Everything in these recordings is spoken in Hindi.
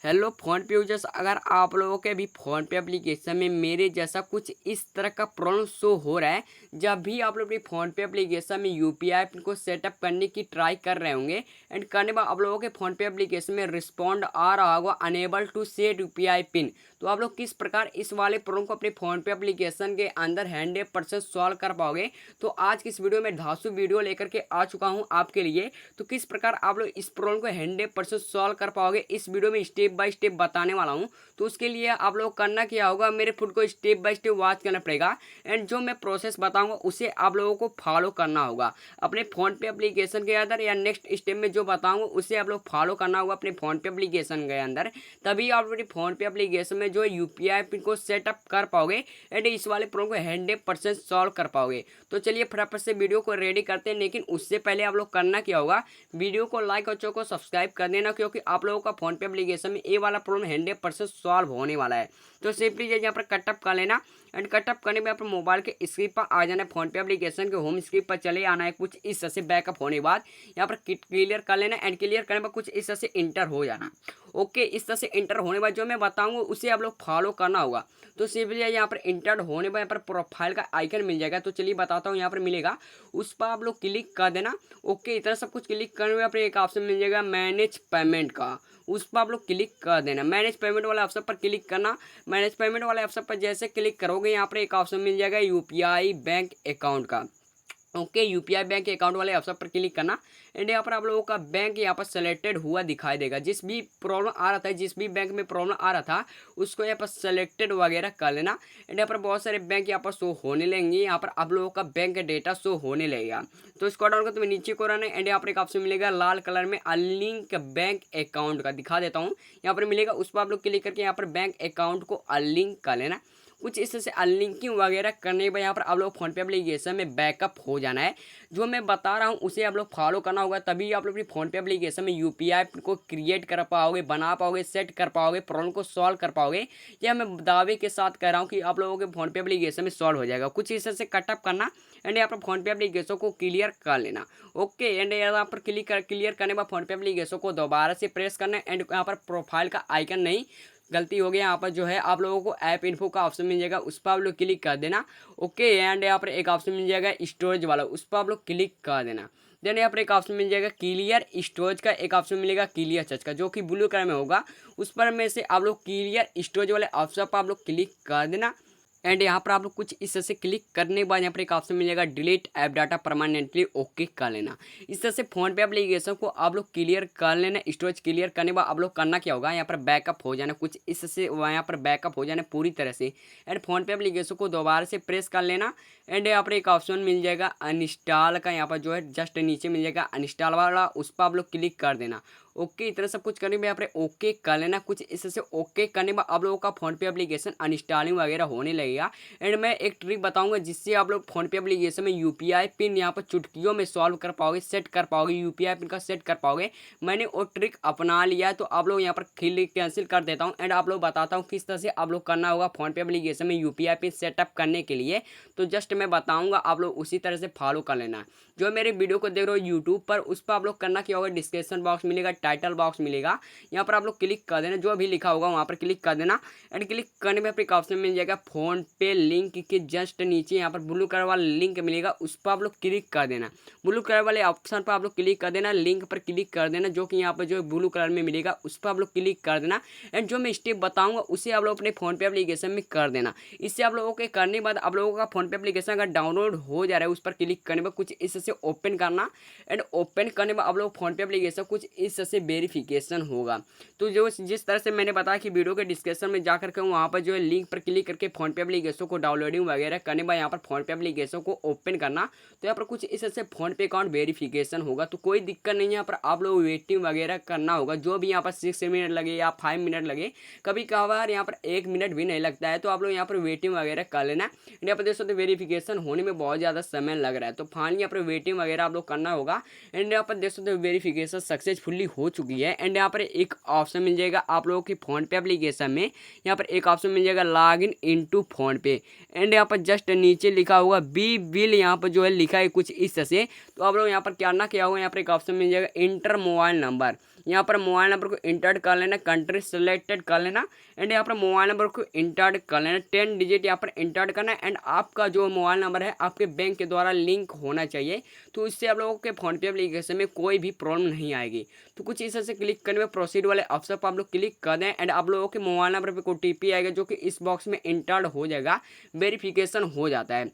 हेलो फ़ोन पे यूजर्स, अगर आप लोगों के भी फ़ोन पे एप्लीकेशन में मेरे जैसा कुछ इस तरह का प्रॉब्लम शो हो रहा है, जब भी आप लोग अपनी फ़ोन पे एप्लीकेशन में यूपीआई पिन को सेटअप करने की ट्राई कर रहे होंगे एंड करने बाद आप लोगों के फ़ोन पे एप्लीकेशन में रिस्पॉन्ड आ रहा होगा unable to set UPI pin. तो आप लोग किस प्रकार इस वाले प्रॉब्लम को अपने फ़ोन पे एप्लीकेशन के अंदर 100% सॉल्व कर पाओगे। तो आज की इस वीडियो में धांसू वीडियो लेकर के आ चुका हूँ आपके लिए। तो किस प्रकार आप लोग इस प्रॉब्लम को 100% सॉल्व कर पाओगे इस वीडियो में स्टेप बाय स्टेप बताने वाला हूँ। तो उसके लिए आप लोग करना क्या होगा, मेरे फुट को स्टेप बाय स्टेप वॉच करना पड़ेगा एंड जो मैं प्रोसेस बताऊंगा उसे आप लोगों को फॉलो करना होगा अपने फ़ोन पे एप्लीकेशन के अंदर, या नेक्स्ट स्टेप में जो बताऊंगा उसे आप लोग फॉलो करना होगा अपने फ़ोन पे एप्लीकेशन के अंदर। तभी आप अपने फ़ोन पे एप्लीकेशन में जो यूपीआई पिन को सेटअप कर पाओगे एंड इस वाले प्रॉब्लम को 100% सॉल्व कर पाओगे। तो चलिए फटाफट से वीडियो को रेडी करते हैं, लेकिन उससे पहले आप लोग करना क्या होगा, वीडियो को लाइक और चैनल को सब्सक्राइब कर देना, क्योंकि आप लोगों का फ़ोन पे एप्लीकेशन में ये वाला प्रॉब्लम 100% सॉल्व होने वाला है। तो सिंपली यहाँ पर कटअप कर लेना एंड कटअप करने में अपने मोबाइल के स्क्रीन पर आ जाना है, फोन पे एप्लीकेशन के होम स्क्रीन पर चले आना है। कुछ इस तरह से बैकअप होने के बाद यहाँ पर क्लियर कर लेना एंड क्लियर करने के बाद कुछ इस तरह से इंटर हो जाना। ओके, इस तरह से इंटर होने के बाद जो मैं बताऊंगा उसे आप लोग फॉलो करना होगा। तो सिंपली यहाँ पर इंटर होने के बाद यहाँ पर प्रोफाइल का आइकन मिल जाएगा। तो चलिए बताता हूँ, यहाँ पर मिलेगा, उस पर आप लोग क्लिक कर देना। ओके, इतना सब कुछ क्लिक करने में अपने एक ऑप्शन मिल जाएगा मैनेज पेमेंट का, उस पर आप लोग क्लिक कर देना। मैनेज पेमेंट वाले ऑप्शन पर क्लिक करना। मैनेज पेमेंट वाले ऑप्शन पर जैसे क्लिक करोगे यहाँ पर एक ऑप्शन मिल जाएगा यूपीआई बैंक अकाउंट का। ओके, यूपीआई बैंक अकाउंट वाले ऑप्शन पर क्लिक करना एंड यहाँ पर आप लोगों का बैंक यहाँ पर सेलेक्टेड हुआ दिखाई देगा। जिस भी प्रॉब्लम आ रहा था, जिस भी बैंक में प्रॉब्लम आ रहा था उसको यहाँ पर सेलेक्टेड वगैरह कर लेना एंड यहाँ पर बहुत सारे बैंक यहाँ पर शो होने लगेंगे। यहाँ पर आप लोगों का बैंक डेटा शो होने लगेगा। तो इसको डाउन कर तुम्हें नीचे को रहना एंड यहाँ पर एक ऑप्शन मिलेगा लाल कलर में अनलिंक बैंक अकाउंट का, दिखा देता हूँ। यहाँ पर मिलेगा, उस पर आप लोग क्लिक करके यहाँ पर बैंक अकाउंट को अनलिंक कर लेना। कुछ इस तरह से अनलिंकिंग वगैरह करने के बाद यहाँ पर आप लोग फोन पे एप्लीकेशन में बैकअप हो जाना है। जो मैं बता रहा हूँ उसे आप लोग फॉलो करना होगा, तभी आप लोग अपनी फोन पे एप्लीकेशन में यूपीआई को क्रिएट कर पाओगे, बना पाओगे, सेट कर पाओगे, प्रॉब्लम को सॉल्व कर पाओगे। यह मैं दावे के साथ कह रहा हूँ कि आप लोगों के फोन पे एप्लीकेशन में सॉल्व हो जाएगा। कुछ इस तरह से कटअप करना एंड यहाँ पर फोन पे एप्लीकेशन को क्लियर कर लेना। ओके, एंड यहाँ पर क्लियर करने के बाद फोन पे एप्लीकेशन को दोबारा से प्रेस करना एंड यहाँ पर प्रोफाइल का आइकन नहीं, गलती हो गई, यहाँ पर जो है आप लोगों को ऐप इन्फो का ऑप्शन मिल जाएगा, उस पर आप लोग क्लिक कर देना। ओके, एंड यहाँ पर एक ऑप्शन मिल जाएगा स्टोरेज वाला, उस पर आप लोग क्लिक कर देना। देन यहाँ पर एक ऑप्शन मिल जाएगा क्लियर स्टोरेज का, एक ऑप्शन मिलेगा क्लियर सर्च का जो कि ब्लू कलर में होगा, उस पर में से आप लोग क्लियर स्टोरेज वाले ऑप्शन पर आप लोग क्लिक कर देना एंड यहाँ पर आप लोग कुछ इस तरह से क्लिक करने के बाद यहाँ पर एक ऑप्शन मिल जाएगा delete app data permanently, okay कर लेना। इस तरह से फोन पे एप्लीकेशन को आप लोग क्लियर कर लेना। स्टोरेज क्लियर करने के बाद आप लोग करना क्या होगा, यहाँ पर बैकअप हो जाना, कुछ इस तरह से यहाँ पर बैकअप हो जाना पूरी तरह से एंड फोन पे एप्लीकेशन को दोबारा से प्रेस कर लेना एंड यहाँ पर एक ऑप्शन मिल जाएगा अनइंस्टॉल का, यहाँ पर जो है जस्ट नीचे मिल जाएगा अनइंस्टॉल वाला, उस पर आप लोग क्लिक कर देना। ओके, इतना सब कुछ करने में यहाँ पर ओके कर लेना। कुछ इस तरह से ओके करने में आप लोगों का फोन पे एप्लीकेशन अनइंस्टॉलिंग वगैरह होने लगेगा एंड मैं एक ट्रिक बताऊंगा जिससे आप लोग फोन पे एप्लीकेशन में यूपीआई पिन यहाँ पर चुटकियों में सॉल्व कर पाओगे, सेट कर पाओगे, यूपीआई पिन का सेट कर पाओगे। मैंने वो ट्रिक अपना लिया है, तो आप लोग यहाँ पर कैंसिल कर देता हूँ एंड आप लोग बताता हूँ किस तरह से आप लोग करना होगा फोन पे एप्लीकेशन में यूपीआई पिन सेटअप करने के लिए। तो जस्ट मैं बताऊँगा, आप लोग उसी तरह से फॉलो कर लेना। जो मेरे वीडियो को देख रहे हो यूट्यूब पर, उस पर आप लोग करना क्या होगा, डिस्क्रिप्शन बॉक्स मिलेगा, टाइटल बॉक्स मिलेगा, यहाँ पर आप लोग क्लिक कर देना, जो भी लिखा होगा वहाँ पर क्लिक कर देना एंड क्लिक करने में आपको एक ऑप्शन मिल जाएगा फोन पे लिंक के जस्ट नीचे यहाँ पर ब्लू कलर वाला लिंक मिलेगा, उस पर आप लोग क्लिक कर देना। ब्लू कलर वाले ऑप्शन पर आप लोग क्लिक कर देना, लिंक पर क्लिक कर देना, जो कि यहाँ पर जो ब्लू कलर में मिलेगा उस पर आप लोग क्लिक कर देना एंड जो मैं स्टेप बताऊंगा उसे आप लोग अपने फोन पे एप्लीकेशन में कर देना। इससे आप लोगों के करने के बाद आप लोगों का फोन पे एप्लीकेशन अगर डाउनलोड हो जा रहा है, उस पर क्लिक करने पर कुछ इस से ओपन करना एंड ओपन करने में आप लोग फोन पे एप्लीकेशन कुछ इस से वेरिफिकेशन होगा। तो जो जिस तरह से मैंने बताया कि वीडियो के डिस्क्रिप्शन में जाकर के वहाँ पर जो है लिंक पर क्लिक करके फोन पे एप्लीकेशन को डाउनलोडिंग वगैरह करने बाद यहाँ पर फोन पे एप्लीकेशन को ओपन करना, तो यहाँ पर कुछ इस तरह से फोन पे अकाउंट वेरिफिकेशन होगा। तो कोई दिक्कत नहीं है, यहाँ पर आप लोग वेटिंग वगैरह करना होगा, जो भी यहाँ पर 6 मिनट लगे या 5 मिनट लगे, कभी कभार यहाँ पर 1 मिनट भी नहीं लगता है, तो आप लोग यहाँ पर वेटिंग वगैरह कर लेना। यहाँ पर देख सकते वेरिफिकेशन होने में बहुत ज़्यादा समय लग रहा है, तो फाइनली यहाँ पर वेटिंग वगैरह आप लोग करना होगा एंड यहाँ पर देख सकते हो वेरिफिकेशन सक्सेसफुली हो चुकी है एंड यहाँ पर एक ऑप्शन मिल जाएगा आप लोगों की फोन पे एप्लीकेशन में, यहाँ पर एक ऑप्शन मिल जाएगा लॉग इन इनटू फोन पे एंड यहाँ पर जस्ट नीचे लिखा होगा बी बिल, यहाँ पर जो है लिखा है कुछ इस तरह से। तो आप लोग यहाँ पर क्या होगा, यहाँ पर एक ऑप्शन मिल जाएगा इंटर मोबाइल नंबर, यहाँ पर मोबाइल नंबर को इंटर कर लेना, कंट्री सेलेक्टेड कर लेना एंड यहाँ पर मोबाइल नंबर को इंटर कर लेना, 10 डिजिट यहाँ पर इंटर करना एंड आपका जो मोबाइल नंबर है आपके बैंक के द्वारा लिंक होना चाहिए। तो इससे आप लोगों के फ़ोन पे एप्लीकेशन में कोई भी प्रॉब्लम नहीं आएगी। तो कुछ इस तरह से क्लिक करने में प्रोसीड वाले ऑप्शन पर आप लोग क्लिक कर दें एंड आप लोगों के मोबाइल नंबर पे OTP आएगा जो कि इस बॉक्स में इंटर्ड हो जाएगा, वेरिफिकेशन हो जाता है।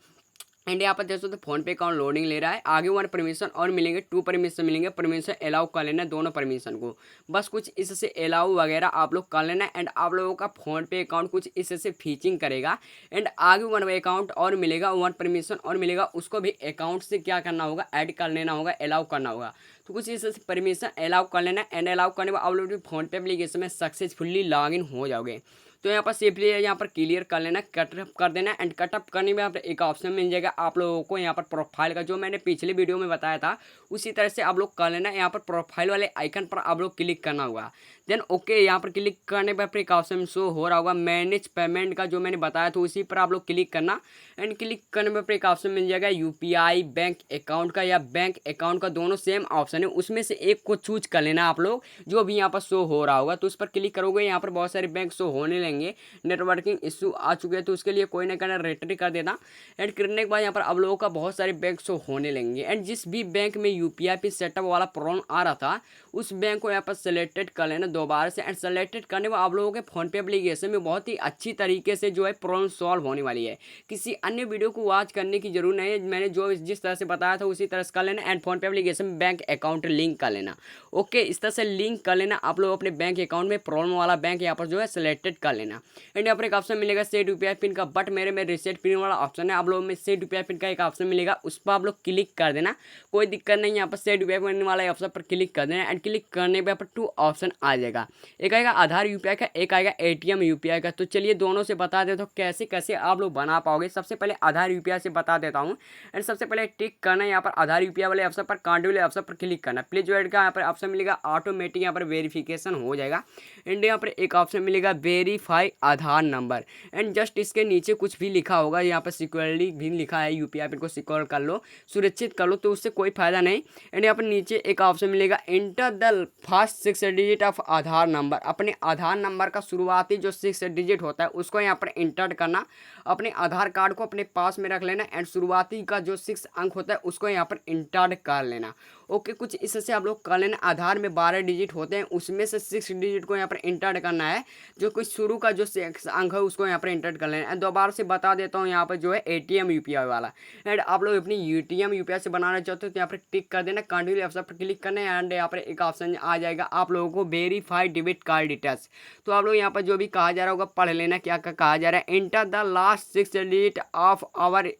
एंड यहाँ पर देख सकते हो फोन पे अकाउंट लोडिंग ले रहा है। आगे 1 परमिशन और मिलेंगे, 2 परमिशन मिलेंगे। परमिशन अलाउ कर लेना दोनों परमिशन को, बस कुछ इससे अलाउ वगैरह आप लोग कर लेना एंड आप लोगों का फोन पे अकाउंट कुछ इससे फीचिंग करेगा एंड आगे 1 अकाउंट और मिलेगा, 1 परमिशन और मिलेगा, उसको भी अकाउंट से क्या करना होगा, ऐड कर लेना होगा, अलाउ करना होगा। तो कुछ इससे परमिशन अलाउ कर लेना एंड अलाउ करने के बाद आप लोग फोन पे एप्लीकेशन में सक्सेसफुली लॉगिन हो जाओगे। तो यहाँ पर सिंपली यहाँ पर क्लियर कर लेना, कटअप कर देना एंड कटअप करने में आप एक ऑप्शन मिल जाएगा आप लोगों को यहाँ पर प्रोफाइल का, जो मैंने पिछले वीडियो में बताया था उसी तरह से आप लोग कर लेना। यहाँ पर प्रोफाइल वाले आइकन पर आप लोग क्लिक करना होगा, देन ओके यहाँ पर क्लिक करने पर एक ऑप्शन शो हो रहा होगा मैनेज पेमेंट का, जो मैंने बताया था उसी पर आप लोग क्लिक करना एंड क्लिक करने पर एक ऑप्शन मिल जाएगा UPI बैंक अकाउंट का या बैंक अकाउंट का, दोनों सेम ऑप्शन है, उसमें से एक को चूज कर लेना आप लोग जो भी यहाँ पर शो हो रहा होगा। तो उस पर क्लिक करोगे यहाँ पर बहुत सारे बैंक शो होने लेंगे, नेटवर्किंग इशू आ चुके हैं तो उसके लिए कोई ना करना रेटरी कर देना एंड करने के बाद यहाँ पर आप लोगों का बहुत सारे बैंक शो होने लेंगे एंड जिस भी बैंक में UPI पे सेटअप वाला प्रॉब्लम आ रहा था उस बैंक को यहाँ पर सेलेक्टेड कर लेना दोबारा से एंड सेलेक्टेड करने में आप लोगों के फोन पे एप्लीकेशन में बहुत ही अच्छी तरीके से जो है प्रॉब्लम सॉल्व होने वाली है। किसी अन्य वीडियो को वॉच करने की जरूरत नहीं है, मैंने जो जिस तरह से बताया था उसी तरह से कर लेना एंड फोन पे एप्लीकेशन में बैंक अकाउंट लिंक कर लेना। ओके, इस तरह से लिंक कर लेना आप लोग अपने बैंक अकाउंट में, प्रॉब्लम वाला बैंक यहाँ पर जो है सिलेक्टेड कर लेना एंड यहाँ पर एक ऑप्शन मिलेगा सेट UPI पिन का, बट मेरे में रिसेट पिन वाला ऑप्शन है। आप लोगों में सेट UPI पिन का एक ऑप्शन मिलेगा, उस पर आप लोग क्लिक कर देना, कोई दिक्कत नहीं। यहाँ पर सेट UPI पिन वाला ऑप्शन पर क्लिक कर देना एंड क्लिक करने पर 2 ऑप्शन आ जाएगा, एक आएगा आधार UPI का, एक आएगा ATM UPI का। तो चलिए दोनों से बता देता हूँ कैसे कैसे आप लोग बना पाओगे। सबसे पहले आधार UPI से बता देता हूँ एंड सबसे पहले टिक करना है यहाँ पर आधार UPI वाले ऑप्शन पर, कार्ड वाले ऑप्शन पर क्लिक करना, प्लीज वेट का यहाँ पर ऑप्शन मिलेगा, ऑटोमेटिक यहाँ पर वेरिफिकेशन हो जाएगा एंड यहाँ पर एक ऑप्शन मिलेगा verify Aadhaar number and just इसके नीचे कुछ भी लिखा होगा, यहाँ पर सिक्योरिटी भी लिखा है, UPI पिन को सिक्योर कर लो, सुरक्षित कर लो, तो उससे कोई फायदा नहीं। एंड यहाँ पर नीचे एक ऑप्शन मिलेगा enter the first 6 digit of Aadhaar number, अपने आधार नंबर का शुरुआती जो 6 डिजिट होता है उसको यहाँ पर इंटर करना, अपने आधार कार्ड को अपने पास में रख लेना एंड शुरुआती का जो 6 अंक होता है उसको यहाँ पर इंटर कर लेना। ओके, कुछ इससे आप लोग कर लेना। आधार में 12 डिजिट होते हैं, उसमें से 6 डिजिट को यहाँ पर इंटर करना है, जो कुछ शुरू का जो 6 अंक है उसको यहाँ पर इंटर कर लेना है। दोबारा से बता देता हूँ, यहाँ पर जो है ATM UPI वाला एंड आप लोग अपनी ATM UPI से बनाना चाहते हो तो यहाँ पर टिक कर देना, कंटिन्यू ऑप्शन पर क्लिक करना है एंड यहाँ पर एक ऑप्शन आ जाएगा आप लोगों को वेरीफाई डेबिट कार्ड डिटेल्स। तो आप लोग यहाँ पर जो भी कहा जा रहा होगा पढ़ लेना, क्या क्या कहा जा रहा है। Enter the last 6 digit of our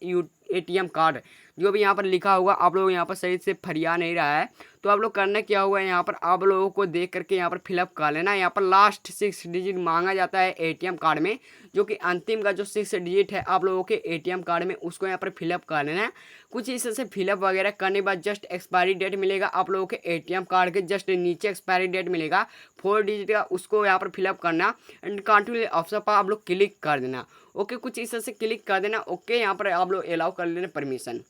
ATM card, जो भी यहाँ पर लिखा होगा आप लोग यहाँ पर सही से फरिया नहीं रहा है, तो आप लोग करना क्या हुआ है, यहाँ पर आप लोगों को देख करके यहाँ पर फिलअप कर लेना। यहाँ पर लास्ट 6 डिजिट मांगा जाता है ATM कार्ड में, जो कि अंतिम का जो 6 डिजिट है आप लोगों के ATM कार्ड में, उसको यहाँ पर फिलअप कर लेना है। कुछ इस से फिलअप वगैरह करने के बाद जस्ट एक्सपायरी डेट मिलेगा आप लोगों के ATM कार्ड के जस्ट नीचे एक्सपायरी डेट मिलेगा 4 डिजिट का, उसको यहाँ पर फिलअप करना एंड कंटिन्यू ऑप्शन पर आप लोग क्लिक कर देना। ओके, कुछ इस से क्लिक कर देना। ओके, यहाँ पर आप लोग अलाउ कर लेना परमिशन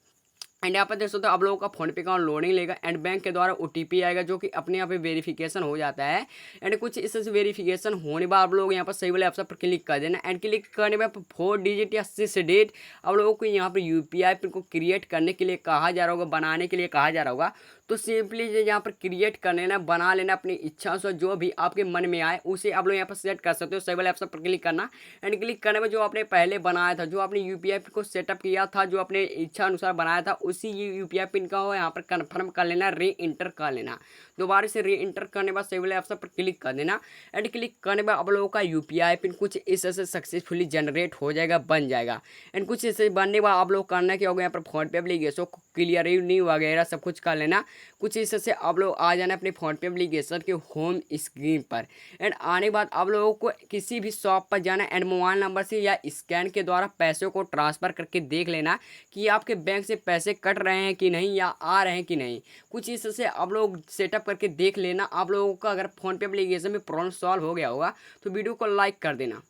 एंड यहाँ पर देख सकते हो आप लोगों का फोन पे अकाउंट लोडिंग लेगा एंड बैंक के द्वारा OTP आएगा, जो कि अपने यहाँ पे वेरिफिकेशन हो जाता है एंड कुछ इससे वेरिफिकेशन होने के बाद आप लोग यहाँ पर सही वाले ऑप्शन पर क्लिक कर देना एंड क्लिक करने में 4 डिजिट या 6 डिजिट आप लोगों को यहाँ पर UPI पिन को क्रिएट करने के लिए कहा जा रहा होगा, बनाने के लिए कहा जा रहा होगा। तो सिंपली यहाँ पर क्रिएट कर लेना, बना लेना अपनी इच्छा से, जो भी आपके मन में आए उसे आप लोग यहाँ पर सेट कर सकते हो। सही वाले ऑप्शन पर क्लिक करना एंड क्लिक करने में जो आपने पहले बनाया था, जो आपने UPI पिन को सेटअप किया था, जो अपने इच्छा अनुसार बनाया था, उसी UPI पिन का हो यहाँ पर कन्फर्म कर लेना, री इंटर कर लेना। दोबारा से री इंटर करने के बाद सही वाले ऑप्शन पर क्लिक कर देना एंड क्लिक करने के बाद आप लोगों का UPI पिन कुछ इस से सक्सेसफुली जनरेट हो जाएगा, बन जाएगा एंड कुछ इससे बनने के बाद आप लोग करना क्या होगा, यहाँ पर फोन पे एप्लीकेशन को क्लियरिंग वगैरह सब कुछ कर लेना। कुछ इससे आप लोग आ जाना अपने फोन पे एप्लीकेशन के होम स्क्रीन पर एंड आने के बाद आप लोगों को किसी भी शॉप पर जाना एंड मोबाइल नंबर से या स्कैन के द्वारा पैसों को ट्रांसफ़र करके देख लेना कि आपके बैंक से पैसे कट रहे हैं कि नहीं या आ रहे हैं कि नहीं। कुछ इससे आप लोग सेटअप करके देख लेना। आप लोगों का अगर फोन पे एप्लीकेशन में प्रॉब्लम सॉल्व हो गया होगा तो वीडियो को लाइक कर देना।